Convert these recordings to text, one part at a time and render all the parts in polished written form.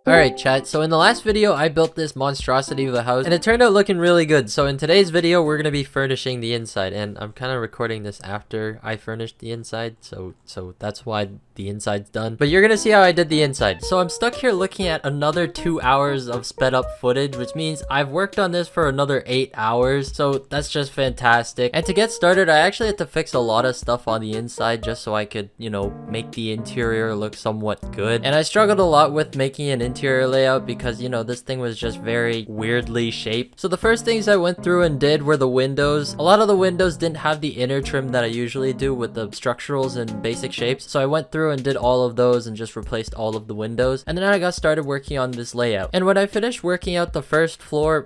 Alright chat, so in the last video I built this monstrosity of a house and it turned out looking really good. So in today's video we're going to be furnishing the inside, and I'm kind of recording this after I finished the inside, so that's why the inside's done. But you're going to see how I did the inside. So I'm stuck here looking at another 2 hours of sped up footage, which means I've worked on this for another 8 hours, so that's just fantastic. And to get started I actually had to fix a lot of stuff on the inside just so I could, you know, make the interior look somewhat good. And I struggled a lot with making an interior layout because, you know, this thing was just very weirdly shaped. So the first things I went through and did were the windows. A lot of the windows didn't have the inner trim that I usually do with the structurals and basic shapes, so I went through and did all of those and just replaced all of the windows. And then I got started working on this layout. And when I finished working out the first floor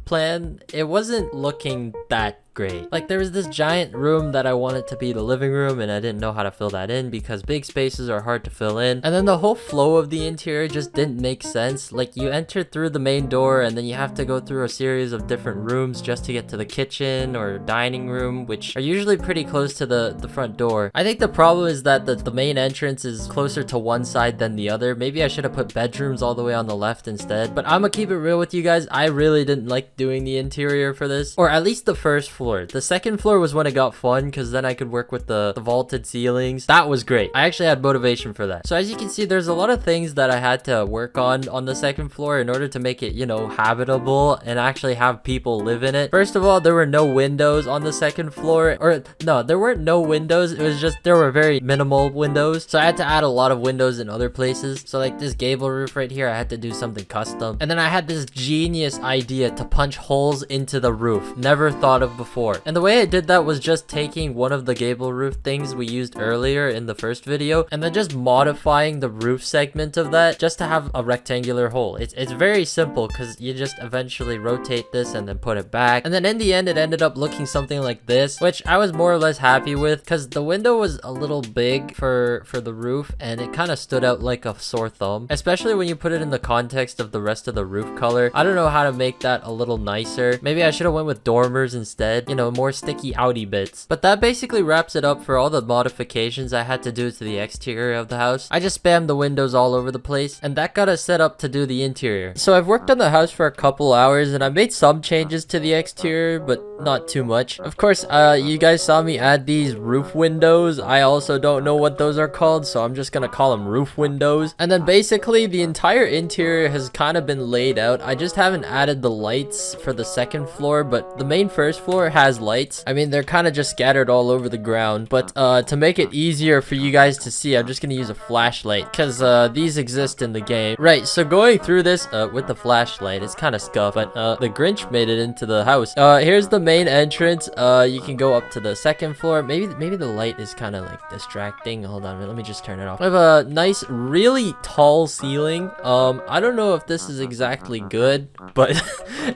plan, it wasn't looking that great. Like, there was this giant room that I wanted to be the living room, and I didn't know how to fill that in because big spaces are hard to fill in. And then the whole flow of the interior just didn't make sense. Like, you enter through the main door and then you have to go through a series of different rooms just to get to the kitchen or dining room, which are usually pretty close to the front door. I think the problem is that the main entrance is closer to one side than the other. Maybe I should have put bedrooms all the way on the left instead, but I'm gonna keep it real with you guys. I really didn't like doing the interior for this, or at least the first floor. The second floor was when it got fun because then I could work with the vaulted ceilings. That was great. I actually had motivation for that. So as you can see, there's a lot of things that I had to work on the second floor in order to make it, you know, habitable and actually have people live in it. First of all, there were no windows on the second floor, or no, there weren't no windows. It was just there were very minimal windows. So I had to add a lot of windows in other places. So like this gable roof right here, I had to do something custom. And then I had this genius idea to punch holes into the roof. Never thought of before. And the way I did that was just taking one of the gable roof things we used earlier in the first video and then just modifying the roof segment of that just to have a rectangular hole. It's very simple because you just eventually rotate this and then put it back. And then in the end, it ended up looking something like this, which I was more or less happy with because the window was a little big for the roof and it kind of stood out like a sore thumb, especially when you put it in the context of the rest of the roof color. I don't know how to make that a little nicer. Maybe I should have went with dormers instead, you know, more sticky outy bits. But that basically wraps it up for all the modifications I had to do to the exterior of the house. I just spammed the windows all over the place, and that got us set up to do the interior. So I've worked on the house for a couple hours and I made some changes to the exterior, but not too much. Of course, you guys saw me add these roof windows. I also don't know what those are called, so I'm just gonna call them roof windows. And then basically the entire interior has kind of been laid out. I just haven't added the lights for the second floor, but the main first floor has lights. I mean, they're kind of just scattered all over the ground, but to make it easier for you guys to see, I'm just gonna use a flashlight because these exist in the game. Right, so going through this with the flashlight, it's kind of scuffed, but the Grinch made it into the house. Here's the main entrance. You can go up to the second floor. Maybe the light is kind of like distracting. Hold on, let me just turn it off. I have a nice, really tall ceiling. I don't know if this is exactly good, but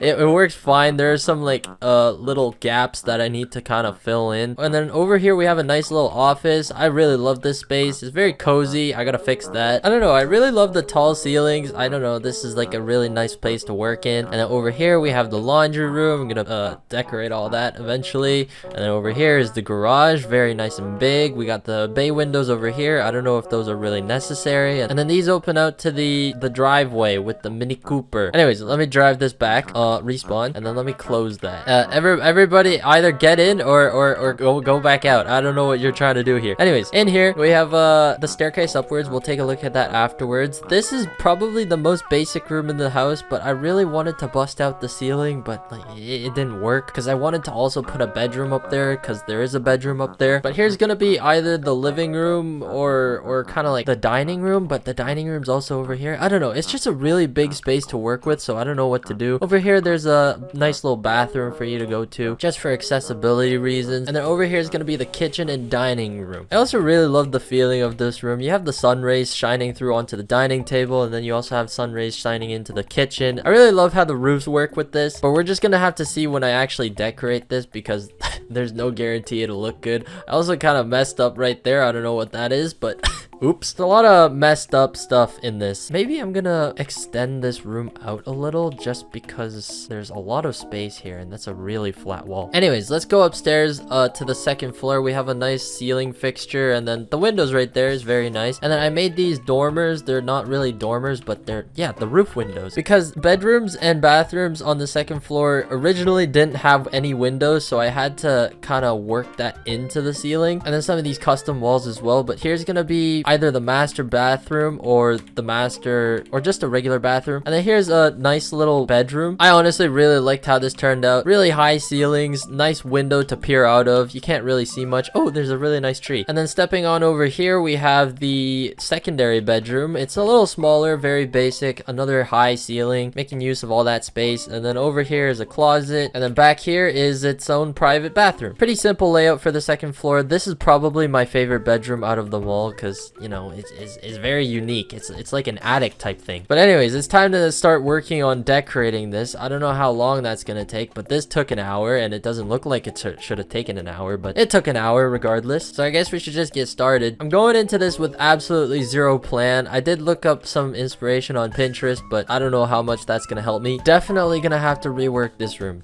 it works fine. There are some like little gaps that I need to kind of fill in. And then over here we have a nice little office. I really love this space. It's very cozy. I gotta fix that. I don't know, I really love the tall ceilings. I don't know, this is like a really nice place to work in. And then over here we have the laundry room. I'm gonna decorate all that eventually. And then over here is the garage, very nice and big. We got the bay windows over here. I don't know if those are really necessary. And then these open out to the driveway with the Mini Cooper. Anyways, let me drive this back, respawn, and then let me close that. Everybody either get in or go back out. I don't know what you're trying to do here. Anyways, in here we have the staircase upwards. We'll take a look at that afterwards. This is probably the most basic room in the house, but I really wanted to bust out the ceiling, but like it didn't work because I wanted to also put a bedroom up there because there is a bedroom up there. But here's gonna be either the living room or kind of like the dining room, but the dining room's also over here. I don't know, it's just a really big space to work with, so I don't know what to do. Over here there's a nice little bathroom for you to go to just for accessibility reasons. And then over here is going to be the kitchen and dining room. I also really love the feeling of this room. You have the sun rays shining through onto the dining table, and then you also have sun rays shining into the kitchen. I really love how the roofs work with this, but we're just going to have to see when I actually decorate this because there's no guarantee it'll look good. I also kind of messed up right there. I don't know what that is, but Oops. There's a lot of messed up stuff in this. Maybe I'm gonna extend this room out a little just because there's a lot of space here and that's a really flat wall. Anyways, let's go upstairs to the second floor. We have a nice ceiling fixture and then the windows right there is very nice. And then I made these dormers. They're not really dormers, but they're, yeah, the roof windows. Because bedrooms and bathrooms on the second floor originally didn't have any windows, so I had to kind of work that into the ceiling. And then some of these custom walls as well. But here's gonna be either the master bathroom or the master or just a regular bathroom. And then here's a nice little bedroom. I honestly really liked how this turned out. Really high ceilings, nice window to peer out of. You can't really see much. Oh, there's a really nice tree. And then stepping on over here, we have the secondary bedroom. It's a little smaller, very basic. Another high ceiling, making use of all that space. And then over here is a closet. And then back here is its own private bathroom. Pretty simple layout for the second floor. This is probably my favorite bedroom out of them all because, you know, it's very unique. It's like an attic type thing. But anyways, it's time to start working on decorating this. I don't know how long that's gonna take, but this took an hour and it doesn't look like it should have taken an hour, but it took an hour regardless. So I guess we should just get started. I'm going into this with absolutely zero plan. I did look up some inspiration on Pinterest, but I don't know how much that's gonna help me. Definitely gonna have to rework this room.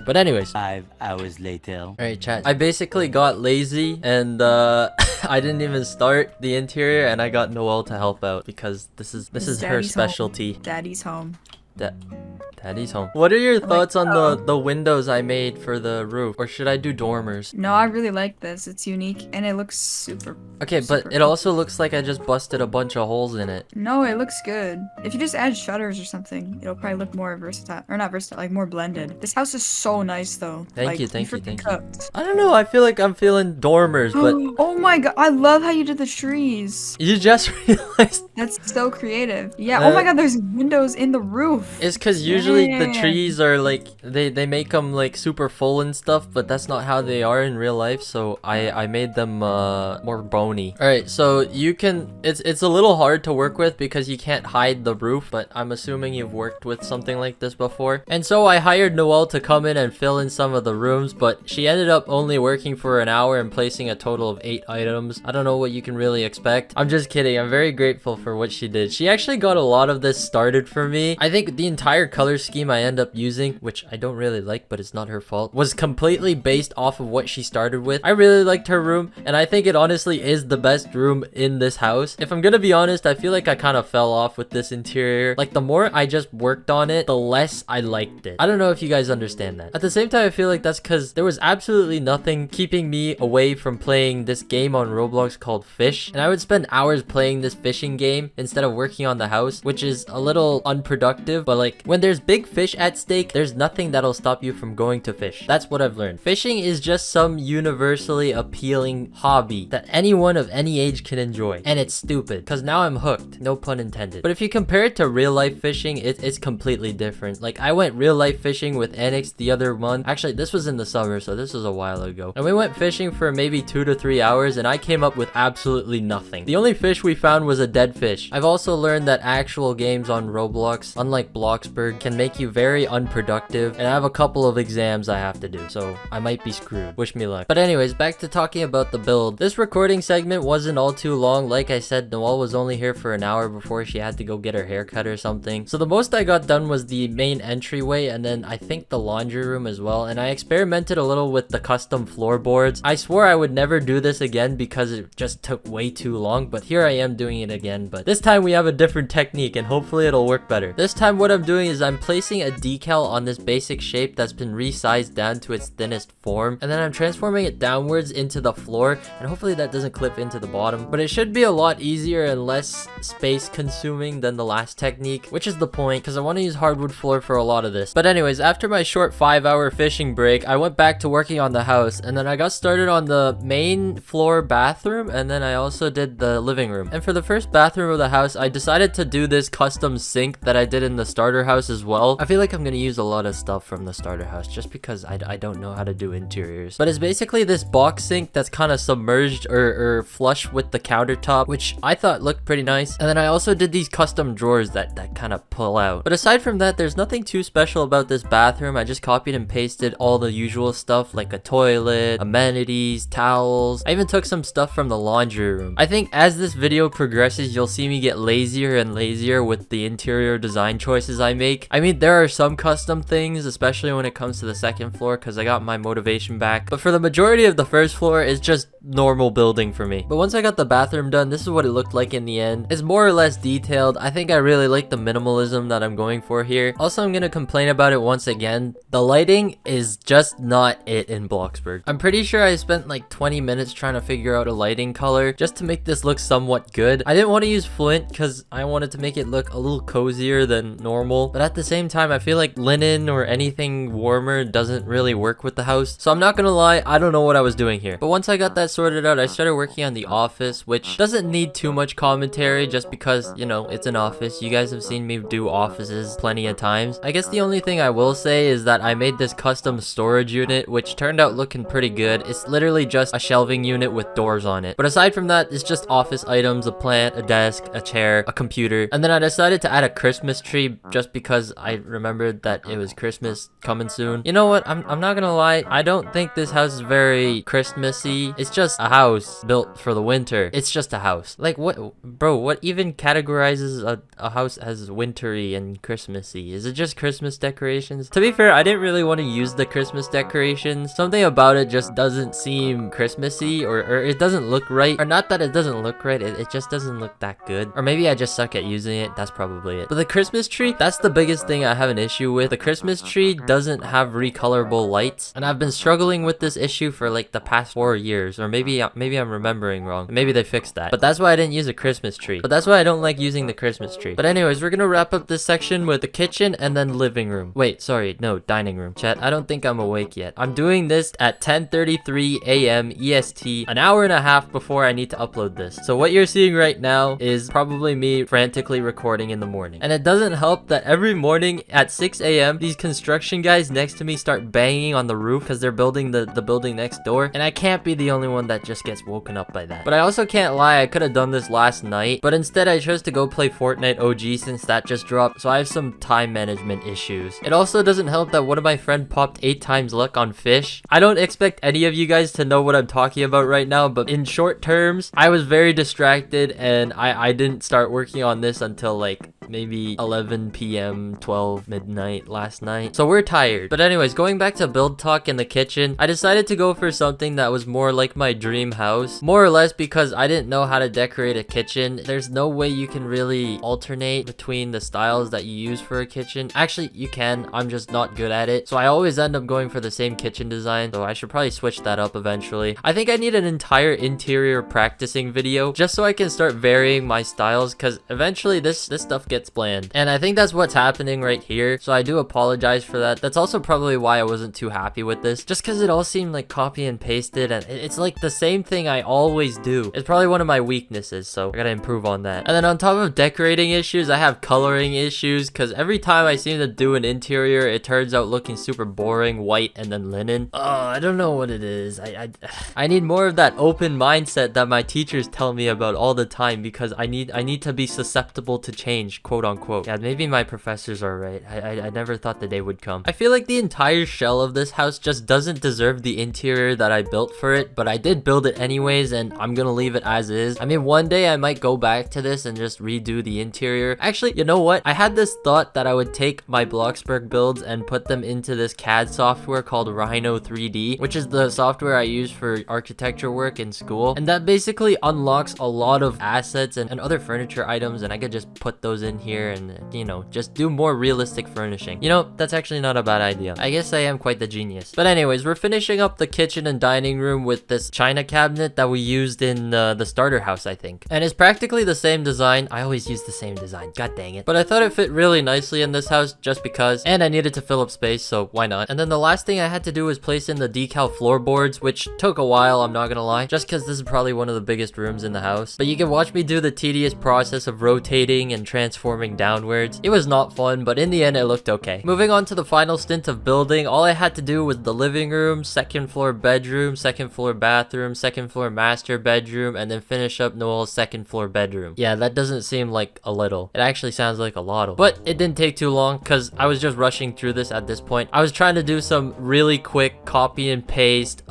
But anyways, 5 hours later. all right, chat. I basically got lazy and I didn't even start the interior, and I got Noelle to help out because this is her specialty. Daddy's home. Daddy's home. What are your thoughts on the windows I made for the roof? Or should I do dormers? No, I really like this. It's unique and it looks super. Okay, but it also looks like I just busted a bunch of holes in it. No, it looks good. If you just add shutters or something, it'll probably look more versatile. Or not versatile, like more blended. This house is so nice though. Thank you. I don't know, I feel like I'm feeling dormers, but... Oh my god, I love how you did the trees. You just realized... That's so creative. Yeah, oh my god, there's windows in the roof. It's because usually the trees are like, they make them like super full and stuff, but that's not how they are in real life, so I made them more bony. Alright, so you can, it's a little hard to work with because you can't hide the roof, but I'm assuming you've worked with something like this before. And so I hired Noelle to come in and fill in some of the rooms, but she ended up only working for an hour and placing a total of 8 items. I don't know what you can really expect. I'm just kidding. I'm very grateful for what she did. She actually got a lot of this started for me. I think the entire color scheme I end up using, which I don't really like, but it's not her fault, was completely based off of what she started with. I really liked her room, and I think it honestly is the best room in this house. If I'm gonna be honest, I feel like I kind of fell off with this interior. Like, the more I just worked on it, the less I liked it. I don't know if you guys understand that. At the same time, I feel like that's because there was absolutely nothing keeping me away from playing this game on Roblox called Fish, and I would spend hours playing this fishing game instead of working on the house, which is a little unproductive. But like, when there's big fish at stake, there's nothing that'll stop you from going to fish. That's what I've learned. Fishing is just some universally appealing hobby that anyone of any age can enjoy, and it's stupid because now I'm hooked, no pun intended. But if you compare it to real life fishing, it's completely different. Like, I went real life fishing with Anix the other month. Actually, this was in the summer, so this was a while ago, and we went fishing for maybe 2 to 3 hours, and I came up with absolutely nothing. The only fish we found was a dead fish. I've also learned that actual games on Roblox, unlike bloxburg, can make you very unproductive, and I have a couple of exams I have to do, so I might be screwed. Wish me luck. But anyways, back to talking about the build. This recording segment wasn't all too long. Like I said, Noelle was only here for an hour before she had to go get her hair cut or something. So the most I got done was the main entryway, and then I think the laundry room as well, and I experimented a little with the custom floorboards. I swore I would never do this again because it just took way too long, but here I am doing it again. But this time we have a different technique, and hopefully it'll work better. This time what I'm doing is I'm placing a decal on this basic shape that's been resized down to its thinnest form, and then I'm transforming it downwards into the floor, and hopefully that doesn't clip into the bottom. But it should be a lot easier and less space consuming than the last technique, which is the point because I want to use hardwood floor for a lot of this. But anyways, after my short 5-hour fishing break, I went back to working on the house, and then I got started on the main floor bathroom, and then I also did the living room. And for the first bathroom of the house, I decided to do this custom sink that I did in the starter house as well. well. I feel like I'm gonna use a lot of stuff from the starter house just because I don't know how to do interiors. But it's basically this box sink that's kind of submerged or flush with the countertop, which I thought looked pretty nice. And then I also did these custom drawers that kind of pull out. But aside from that, there's nothing too special about this bathroom. I just copied and pasted all the usual stuff like a toilet, amenities, towels. I even took some stuff from the laundry room. I think as this video progresses, you'll see me get lazier and lazier with the interior design choices I make. I mean, there are some custom things, especially when it comes to the second floor, because I got my motivation back. But for the majority of the first floor, it's just normal building for me. But once I got the bathroom done, this is what it looked like in the end. It's more or less detailed. I think I really like the minimalism that I'm going for here. Also, I'm gonna complain about it once again. The lighting is just not it in Bloxburg. I'm pretty sure I spent like 20 minutes trying to figure out a lighting color just to make this look somewhat good. I didn't want to use flint because I wanted to make it look a little cozier than normal, but at the same time I feel like linen or anything warmer doesn't really work with the house. So I'm not gonna lie, I don't know what I was doing here. But once I got that sorted out, I started working on the office, which doesn't need too much commentary just because, you know, it's an office. You guys have seen me do offices plenty of times. I guess the only thing I will say is that I made this custom storage unit, which turned out looking pretty good. It's literally just a shelving unit with doors on it. But aside from that, it's just office items, a plant, a desk, a chair, a computer. And then I decided to add a Christmas tree just because I remembered that it was Christmas coming soon. You know what? I'm not gonna lie. I don't think this house is very Christmassy. It's just a house built for the winter. It's just a house. Like what, bro, what even categorizes a house as wintry and Christmassy? Is it just Christmas decorations? To be fair, I didn't really want to use the Christmas decorations. Something about it just doesn't seem Christmassy or it doesn't look right. Or not that it doesn't look right, it just doesn't look that good. Or maybe I just suck at using it. That's probably it. But the Christmas tree, that's the biggest thing I have an issue with. The Christmas tree doesn't have recolorable lights, and I've been struggling with this issue for like the past 4 years, or maybe I'm remembering wrong. Maybe they fixed that. But that's why I didn't use a Christmas tree. But that's why I don't like using the Christmas tree. But anyways, we're gonna wrap up this section with the kitchen and then living room. Wait, sorry, no, dining room. Chat, I don't think I'm awake yet. I'm doing this at 10:33 a.m. EST, an hour and a half before I need to upload this. So what you're seeing right now is probably me frantically recording in the morning. And it doesn't help that every morning at 6 a.m. these construction guys next to me start banging on the roof because they're building the building next door. And I can't be the only one that just gets woken up by that. But I also can't lie, I could have done this last night, but instead I chose to go play Fortnite OG since that just dropped, so I have some time management issues. It also doesn't help that one of my friends popped 8 times luck on fish. I don't expect any of you guys to know what I'm talking about right now, but in short terms, I was very distracted and I didn't start working on this until like maybe 11 p.m, 12 midnight last night. So we're tired. But anyways, going back to build talk in the kitchen, I decided to go for something that was more like my dream house. More or less because I didn't know how to decorate a kitchen. There's no way you can really alternate between the styles that you use for a kitchen. Actually, you can. I'm just not good at it. So I always end up going for the same kitchen design. So I should probably switch that up eventually. I think I need an entire interior practicing video just so I can start varying my styles, because eventually this stuff gets bland. And I think that's what's happening right here. So I do apologize for that. That's also probably why I wasn't too happy with this, just because it all seemed like copy and pasted and it's like the same thing I always do. It's probably one of my weaknesses, so I gotta improve on that. And then on top of decorating issues, I have coloring issues, because every time I seem to do an interior, it turns out looking super boring, white and then linen. I don't know what it is. I need more of that open mindset that my teachers tell me about all the time, because I need to be susceptible to change, quote unquote. Yeah, maybe my professors are right. I never thought the day would come. I feel like the entire shell of this house just doesn't deserve the interior that I built for it, but I did build it anyways, and I'm gonna leave it as is. I mean, one day I might go back to this and just redo the interior. Actually, you know what? I had this thought that I would take my bloxburg builds and put them into this CAD software called Rhino 3D, which is the software I use for architecture work in school. And that basically unlocks a lot of assets and other furniture items, and I could just put those in here and, you know, just do more realistic furnishing. You know, that's actually not a bad idea. I guess I am quite the genius. But anyways, we're finishing up the kitchen and dining room with this china cabinet that we used in the starter house, I think. And it's practically the same design. I always use the same design. God dang it. But I thought it fit really nicely in this house just because, and I needed to fill up space, so why not? And then the last thing I had to do was place in the decal floorboards, which took a while, I'm not gonna lie, just because this is probably one of the biggest rooms in the house. But you can watch me do the tedious process of rotating and transforming platforming downwards. It was not fun, but in the end it looked okay. Moving on to the final stint of building, all I had to do was the living room, second floor bedroom, second floor bathroom, second floor master bedroom, and then finish up Noel's second floor bedroom. Yeah, that doesn't seem like a little. It actually sounds like a lot. But it didn't take too long because I was just rushing through this at this point. I was trying to do some really quick copy and paste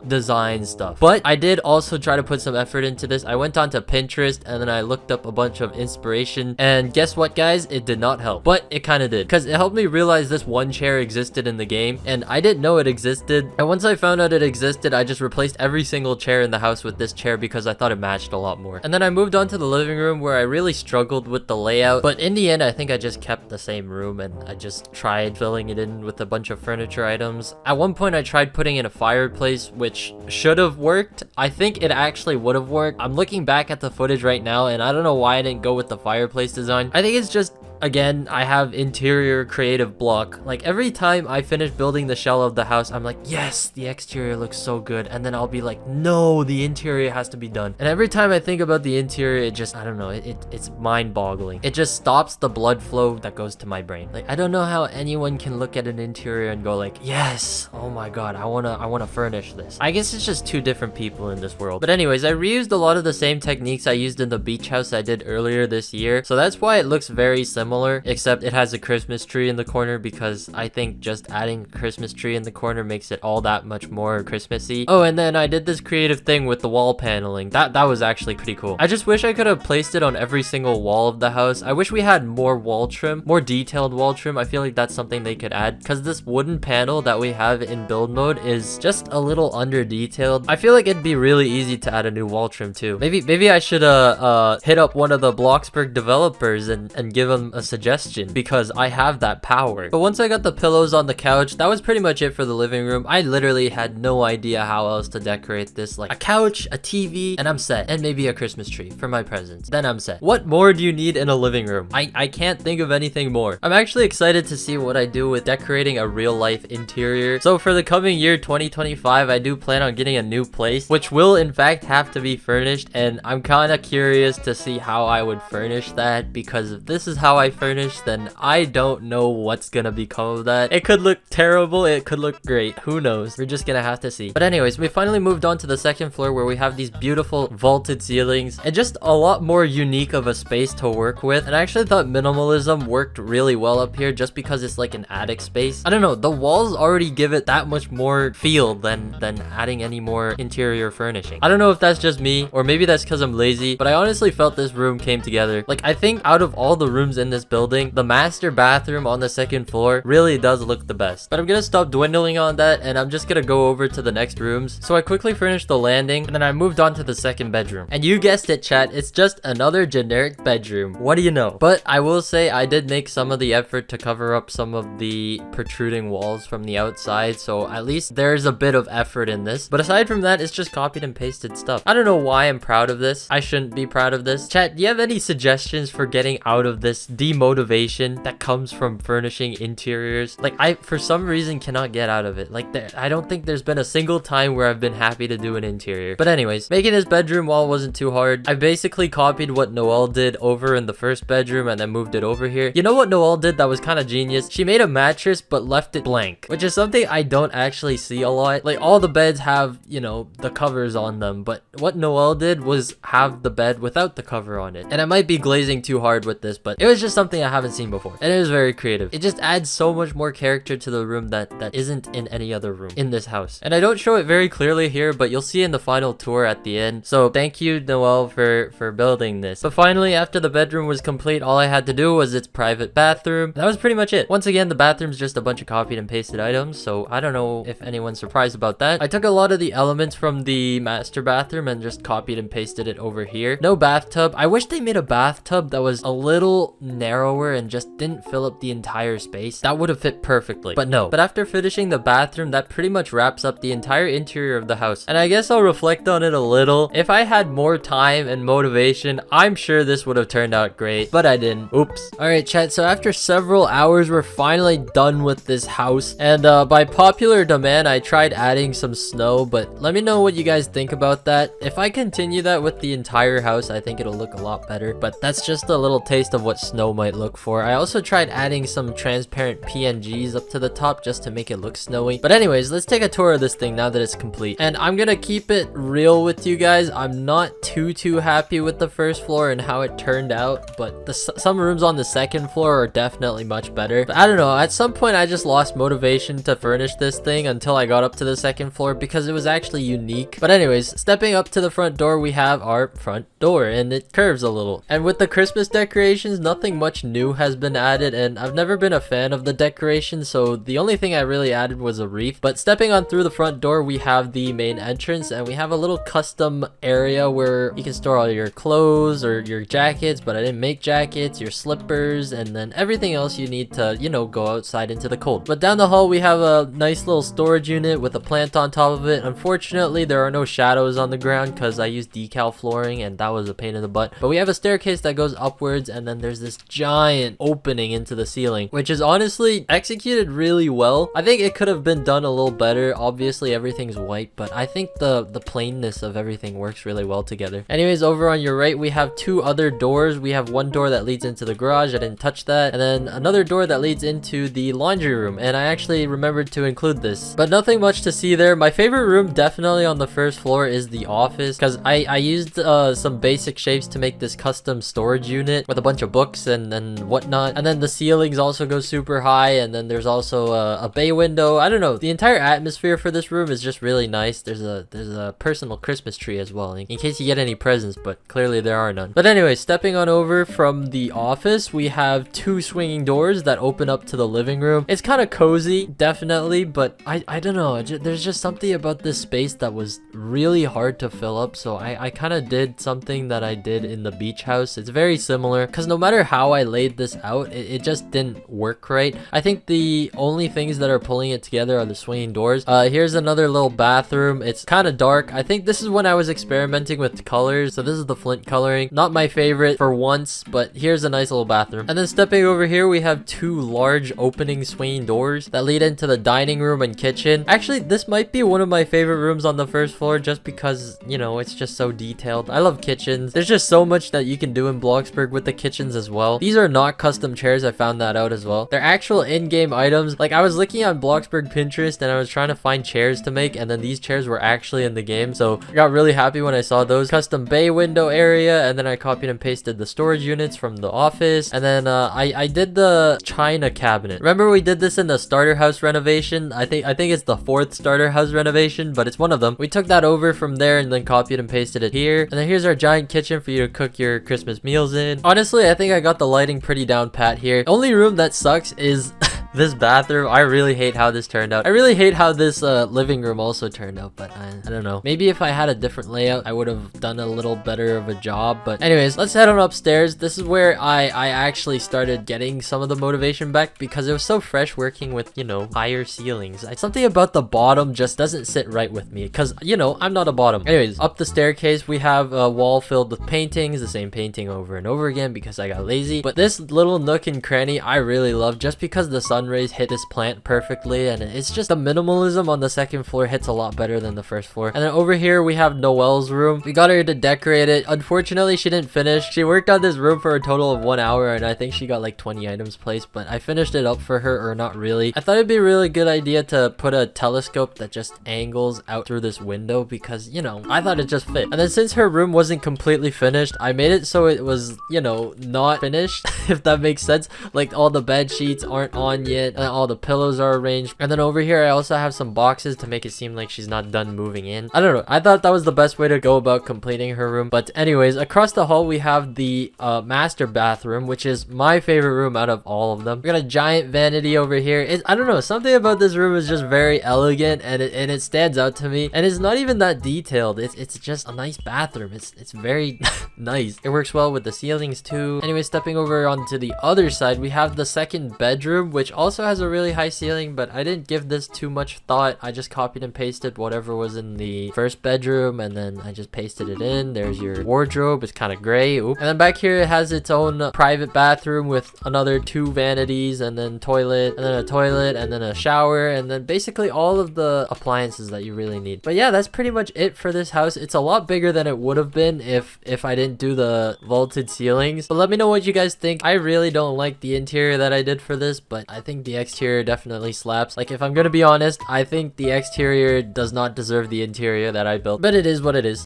design stuff. But I did also try to put some effort into this. I went onto Pinterest and then I looked up a bunch of inspiration, and guess what, guys? It did not help, but it kind of did, because it helped me realize this one chair existed in the game and I didn't know it existed. And once I found out it existed, I just replaced every single chair in the house with this chair because I thought it matched a lot more. And then I moved on to the living room, where I really struggled with the layout, but in the end I think I just kept the same room and I just tried filling it in with a bunch of furniture items. At one point I tried putting in a fireplace, which should have worked. I think it actually would have worked. I'm looking back at the footage right now and I don't know why I didn't go with the fireplace design. I think it's just, again, I have interior creative block. Like every time I finish building the shell of the house, I'm like, yes, the exterior looks so good. And then I'll be like, no, the interior has to be done. And every time I think about the interior, it just, I don't know, it's mind boggling. It just stops the blood flow that goes to my brain. Like, I don't know how anyone can look at an interior and go like, yes, oh my God, I wanna furnish this. I guess it's just two different people in this world. But anyways, I reused a lot of the same techniques I used in the beach house I did earlier this year. So that's why it looks very similar, except it has a Christmas tree in the corner, because I think just adding a Christmas tree in the corner makes it all that much more Christmassy. Oh, and then I did this creative thing with the wall paneling. That was actually pretty cool. I just wish I could have placed it on every single wall of the house. I wish we had more wall trim, more detailed wall trim. I feel like that's something they could add, because this wooden panel that we have in build mode is just a little under detailed. I feel like it'd be really easy to add a new wall trim too. Maybe I should hit up one of the bloxburg developers and give them a suggestion, because I have that power. But once I got the pillows on the couch, that was pretty much it for the living room. I literally had no idea how else to decorate this. Like a couch, a TV, and I'm set. And maybe a Christmas tree for my presents. Then I'm set. What more do you need in a living room? I can't think of anything more. I'm actually excited to see what I do with decorating a real life interior. So for the coming year 2025, I do plan on getting a new place, which will in fact have to be furnished, and I'm kind of curious to see how I would furnish that, because if this is how I furnish, then I don't know what's gonna become of that. It could look terrible, it could look great, who knows? We're just gonna have to see. But anyways, we finally moved on to the second floor, where we have these beautiful vaulted ceilings and just a lot more unique of a space to work with. And I actually thought minimalism worked really well up here, just because it's like an attic space. I don't know, the walls already give it that much more feel than adding any more interior furnishing. I don't know if that's just me, or maybe that's because I'm lazy, but I honestly felt this room came together. Like, I think out of all the rooms in this building, the master bathroom on the second floor really does look the best. But I'm gonna stop dwindling on that, and I'm just gonna go over to the next rooms. So I quickly finished the landing, and then I moved on to the second bedroom. And you guessed it, chat, it's just another generic bedroom. What do you know? But I will say I did make some of the effort to cover up some of the protruding walls from the outside, so at least there's a bit of effort in this. But aside from that, it's just copied and pasted stuff. I don't know why I'm proud of this. I shouldn't be proud of this. Chat, do you have any suggestions for getting out of this demotivation that comes from furnishing interiors? Like, I for some reason cannot get out of it. Like, I don't think there's been a single time where I've been happy to do an interior. But anyways, making this bedroom wall wasn't too hard. I basically copied what Noelle did over in the first bedroom and then moved it over here. You know what Noelle did that was kind of genius? She made a mattress but left it blank, which is something I don't actually see a lot. Like, all the beds have, you know, the covers on them, but what Noelle did was have the bed without the cover on it. And I might be glazing too hard with this, but it was just something I haven't seen before, and it was very creative. It just adds so much more character to the room that isn't in any other room in this house. And I don't show it very clearly here, but you'll see in the final tour at the end. So thank you, Noelle, for building this. But finally, after the bedroom was complete, all I had to do was its private bathroom. That was pretty much it. Once again, the bathroom's just a bunch of copied and pasted items, so I don't know if anyone's surprised about that. I took a lot of the elements from the master bathroom and just copied and pasted it over here. No bathtub. I wish they made a bathtub that was a little narrower and just didn't fill up the entire space. That would have fit perfectly, but no. But after finishing the bathroom, that pretty much wraps up the entire interior of the house. And I guess I'll reflect on it a little. If I had more time and motivation, I'm sure this would have turned out great, but I didn't. Oops. Alright, chat, so after several hours, we're finally done with this house. And by popular demand, I tried adding some snow, but let me know what you guys think about that. If I continue that with the entire house, I think it'll look a lot better, but that's just a little taste of what snow snow might look for. I also tried adding some transparent PNGs up to the top just to make it look snowy. But anyways, let's take a tour of this thing now that it's complete. And I'm gonna keep it real with you guys. I'm not too happy with the first floor and how it turned out, but some rooms on the second floor are definitely much better. But I don't know, at some point I just lost motivation to furnish this thing until I got up to the second floor because it was actually unique. But anyways, stepping up to the front door, we have our front door and it curves a little. And with the Christmas decorations, nothing much new has been added, and I've never been a fan of the decorations, so the only thing I really added was a wreath. But stepping on through the front door, we have the main entrance, and we have a little custom area where you can store all your clothes or your jackets, but I didn't make jackets, your slippers, and then everything else you need to, you know, go outside into the cold. But down the hall, we have a nice little storage unit with a plant on top of it. Unfortunately, there are no shadows on the ground because I used decal flooring, and that was a pain in the butt. But we have a staircase that goes upwards, and then there's this giant opening into the ceiling, which is honestly executed really well. I think it could have been done a little better. Obviously, everything's white, but I think the plainness of everything works really well together. Anyways, over on your right, we have two other doors. We have one door that leads into the garage. I didn't touch that. And then another door that leads into the laundry room. And I actually remembered to include this, but nothing much to see there. My favorite room definitely on the first floor is the office, because I used some basic shapes to make this custom storage unit with a bunch of books and whatnot. And then the ceilings also go super high, and then there's also a bay window. I don't know, the entire atmosphere for this room is just really nice. There's a personal Christmas tree as well, in case you get any presents, but clearly there are none. But anyway, stepping on over from the office, we have two swinging doors that open up to the living room. It's kind of cozy, definitely, but I don't know, there's just something about this space that was really hard to fill up, so I kind of did something that I did in the beach house. It's very similar, because no matter how I laid this out, it just didn't work right. I think the only things that are pulling it together are the swinging doors. Here's another little bathroom. It's kind of dark. I think this is when I was experimenting with colors, so this is the Flint coloring. Not my favorite for once, but here's a nice little bathroom. And then stepping over here, we have two large opening swinging doors that lead into the dining room and kitchen. Actually, this might be one of my favorite rooms on the first floor just because, you know, it's just so detailed. I love kitchens. There's just so much that you can do in Bloxburg with the kitchens as well. These are not custom chairs. I found that out as well. They're actual in-game items. Like, I was looking on Bloxburg Pinterest and I was trying to find chairs to make, and then these chairs were actually in the game, so I got really happy when I saw those. Custom bay window area, and then I copied and pasted the storage units from the office, and then I did the china cabinet. Remember we did this in the starter house renovation? I think it's the fourth starter house renovation, but it's one of them. We took that over from there and then copied and pasted it here. And then here's our giant kitchen for you to cook your Christmas meals in. Honestly, I think I got the lighting pretty down pat here. The only room that sucks is this bathroom. I really hate how this turned out. I really hate how this living room also turned out, but I don't know. Maybe if I had a different layout, I would have done a little better of a job. But anyways, let's head on upstairs. This is where I actually started getting some of the motivation back, because it was so fresh working with, you know, higher ceilings. Something about the bottom just doesn't sit right with me, because, you know, I'm not a bottom. Anyways, up the staircase, we have a wall filled with paintings, the same painting over and over again because I got lazy. But this little nook and cranny I really love, just because the sun rays hit this plant perfectly, and it's just the minimalism on the second floor hits a lot better than the first floor. And then over here we have Noelle's room. We got her to decorate it. Unfortunately, she didn't finish. She worked on this room for a total of 1 hour, and I think she got like 20 items placed, but I finished it up for her, or not really. I thought it'd be a really good idea to put a telescope that just angles out through this window, because, you know, I thought it just fit. And then since her room wasn't completely finished, I made it so it was, you know, not finished, if that makes sense. Like, all the bed sheets aren't on yet, and all the pillows are arranged. And then over here I also have some boxes to make it seem like she's not done moving in. I don't know, I thought that was the best way to go about completing her room. But anyways, across the hall we have the master bathroom, which is my favorite room out of all of them. We got a giant vanity over here. I don't know, something about this room is just very elegant, and it stands out to me, and it's not even that detailed. It's just a nice bathroom. It's very nice. It works well with the ceilings too. Anyway, stepping over onto the other side, we have the second bedroom, which also has a really high ceiling, but I didn't give this too much thought. I just copied and pasted whatever was in the first bedroom, and then I just pasted it in. There's your wardrobe. It's kind of gray. Oops. And then back here it has its own private bathroom with another 2 vanities, and then toilet, and then a toilet, and then a shower, and then basically all of the appliances that you really need. But yeah, that's pretty much it for this house. It's a lot bigger than it would have been if I didn't do the vaulted ceilings. But let me know what you guys think. I really don't like the interior that I did for this, but I think the exterior definitely slaps. Like, if I'm gonna be honest, I think the exterior does not deserve the interior that I built, but it is what it is.